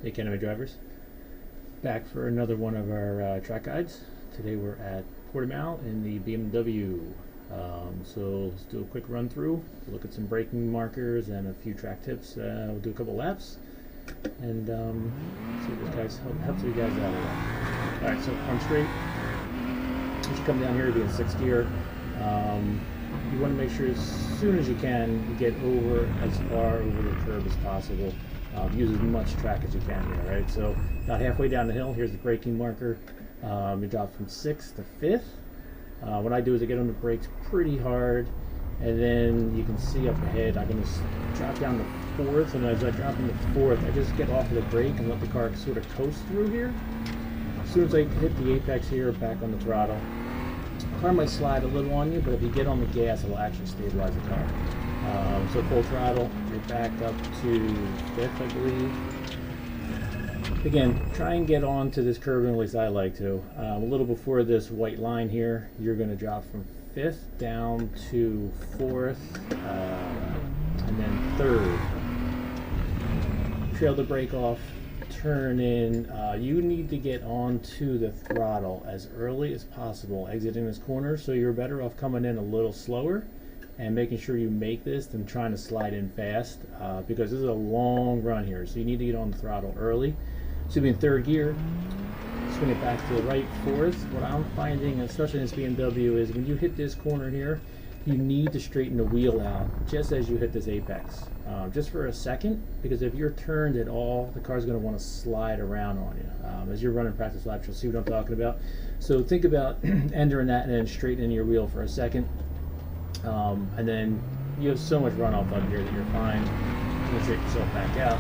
Hey Academy drivers, back for another one of our track guides. Today we're at Portimao in the BMW. So let's do a quick run through, look at some braking markers and a few track tips. We'll do a couple laps and see if this guys helps you guys out a lot. Alright, so arm straight. As you come down here, you'll be in 6th gear. You want to make sure as soon as you can you get over as far over the curb as possible. Use as much track as you can here, right? So about halfway down the hill, here's the braking marker. You drop from 6th to 5th. What I do is I get on the brakes pretty hard, and then you can see up ahead I'm going to drop down to 4th, and as I drop into 4th, I just get off of the brake and let the car sort of coast through here. As soon as I hit the apex here, back on the throttle. The car might slide a little on you, but if you get on the gas, it'll actually stabilize the car. So full throttle, you're back up to 5th, I believe. Again, try and get onto this curve, at least I like to. A little before this white line here, you're going to drop from 5th down to 4th, and then 3rd. Trail the brake off, turn in. You need to get onto the throttle as early as possible exiting this corner, so you're better off coming in a little slower and making sure you make this than trying to slide in fast, because this is a long run here, so you need to get on the throttle early. So you'll be in 3rd gear, swing it back to the right, 4th. What I'm finding, especially in this BMW, is when you hit this corner here, you need to straighten the wheel out just as you hit this apex, just for a second, because if you're turned at all, the car's going to want to slide around on you. As you're running practice laps, you'll see what I'm talking about. So think about entering that and then straightening your wheel for a second. And then you have so much runoff up here that you're fine. You can straighten yourself back out.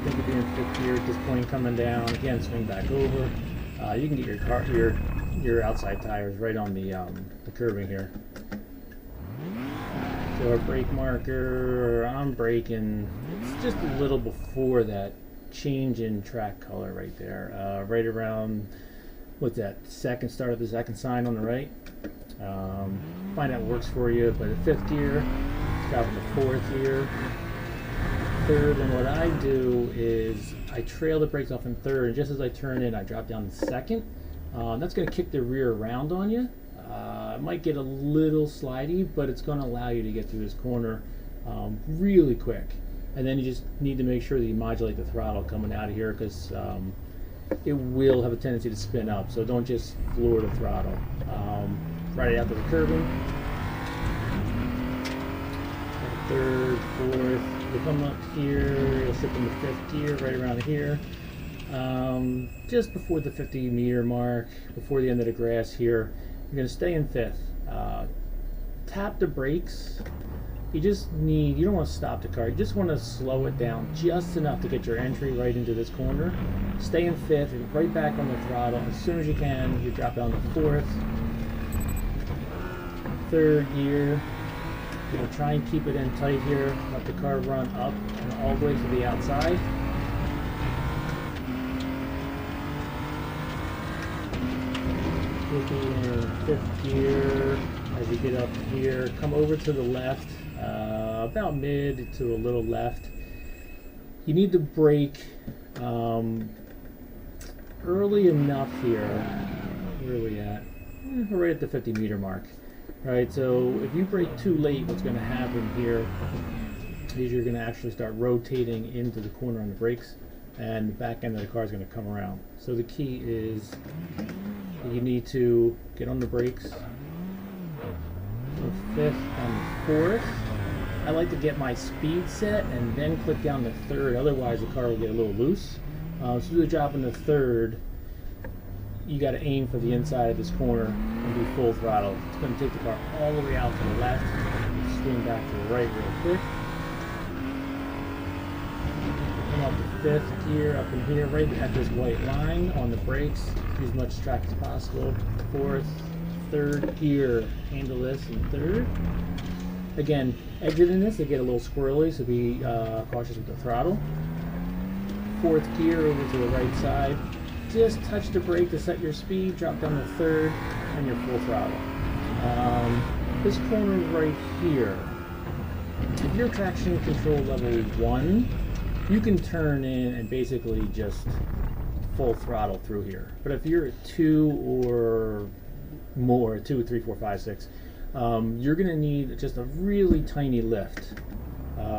Think of being in 5th gear at this point, coming down. Again, swing back over. You can get your outside tires right on the curving here. So our brake marker, I'm braking. It's just a little before that change in track color right there, right around. What's that? Start of the 2nd sign on the right. Find out what works for you. But at 5th gear, drop into 4th gear, 3rd, and what I do is I trail the brakes off in 3rd, and just as I turn in, I drop down to 2nd. That's going to kick the rear around on you. It might get a little slidey, but it's going to allow you to get through this corner really quick. And then you just need to make sure that you modulate the throttle coming out of here, because it will have a tendency to spin up, so don't just floor the throttle. Right out to the curbing. 3rd, 4th, you'll come up here, you'll slip into 5th gear, right around here. Just before the 50-meter mark, before the end of the grass here, you're going to stay in 5th. Tap the brakes. You don't want to stop the car, you just want to slow it down just enough to get your entry right into this corner. Stay in 5th and right back on the throttle. As soon as you can, you drop down to 4th, 3rd gear. Try and keep it in tight here, let the car run up and all the way to the outside. Looking in 5th gear, as you get up here, come over to the left, about mid to a little left. You need to brake early enough here. Where are we at? We're right at the 50-meter mark. Right, so if you brake too late, what's going to happen here is you're going to actually start rotating into the corner on the brakes, and the back end of the car is going to come around. So the key is you need to get on the brakes. 5th and 4th. I like to get my speed set and then click down to 3rd, otherwise the car will get a little loose. So as you drop into 3rd, you got to aim for the inside of this corner and do full throttle. It's going to take the car all the way out to the left, swing back to the right real quick. Come up to 5th gear, up in here, right at this white line on the brakes. Use as much track as possible. 4th, 3rd gear, handle this in 3rd. Again, exiting this, they get a little squirrely, so be cautious with the throttle. 4th gear over to the right side. Just touch the brake to set your speed, drop down to 3rd, and you're full throttle. This corner right here, if you're traction control level 1, you can turn in and basically just full throttle through here. But if you're at 2 or more, 2, 3, 4, 5, 6, you're going to need just a really tiny lift.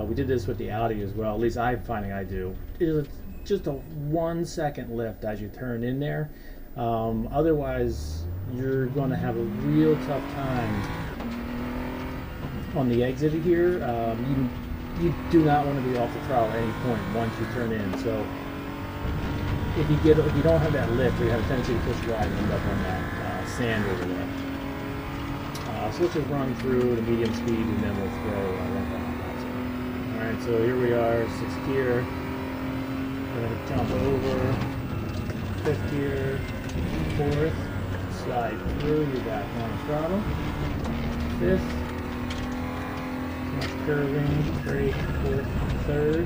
We did this with the Audi as well, at least I'm finding I do. It's just a 1 second lift as you turn in there. Otherwise, you're going to have a real tough time on the exit here. You do not want to be off the throttle at any point once you turn in. So if you don't have that lift, or you have a tendency to push wide and end up on that sand over there. So let's just run through the medium speed and then we'll throw one down. Alright, so here we are, 6th gear. We're going to jump over 5th gear, 4th, slide through, you got on throttle, 5th, much curving, brake, 4th, 3rd,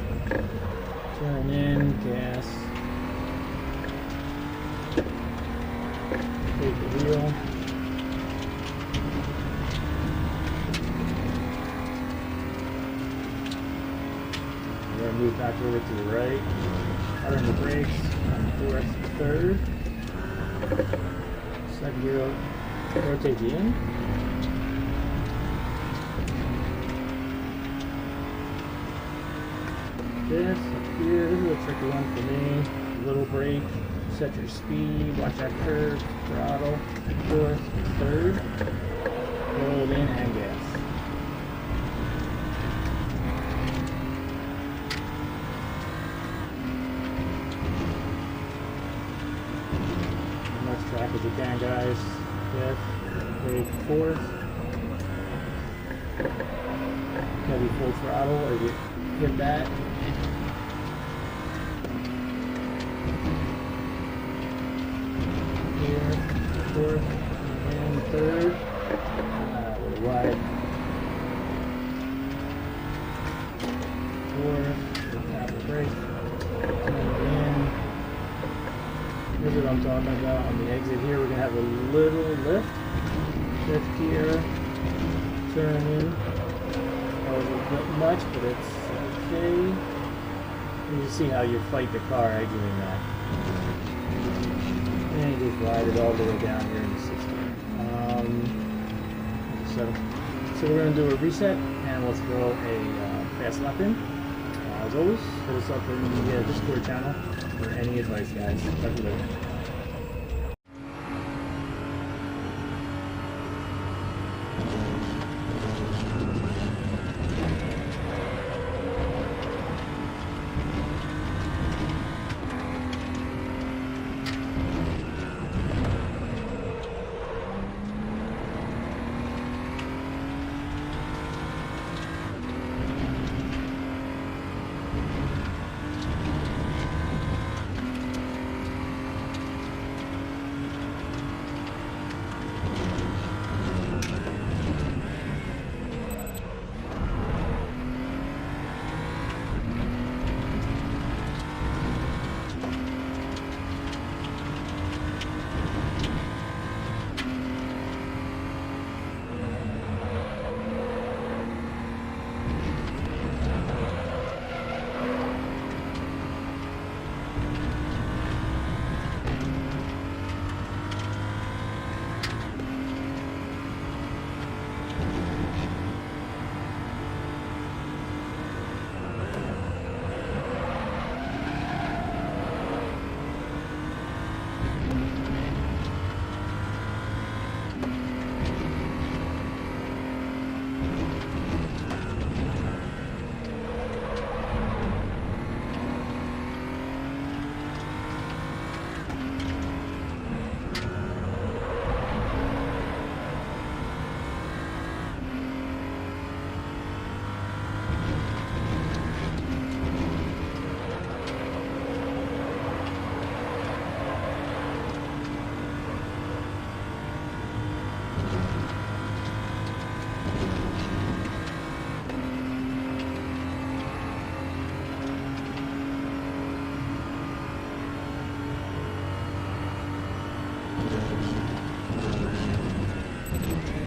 turn in, gas, take the wheel. We're going to move back over to the right, turn the brakes on 4th, 3rd, 2nd gear, rotate the in, 5th, up here, this is a tricky one for me, little brake, set your speed, watch that curve, throttle, 4th, 3rd, roll in and gas. Track as you can, guys. 5th, brake, 4th. Heavy full throttle, or you hit that. Here, 4th, and 3rd. A little wide. 4th, tap the brake. Turn it in. Here's what I'm talking about on the exit here. We're going to have a little lift. 5th gear, turn in. A little bit much, but it's okay. You see how you fight the car exiting that. And you just ride it all the way down here in the 6th gear. So we're going to do a reset and we'll throw a fast lap in. As always, hit us up in the Discord channel for any advice, guys. Talk to you later.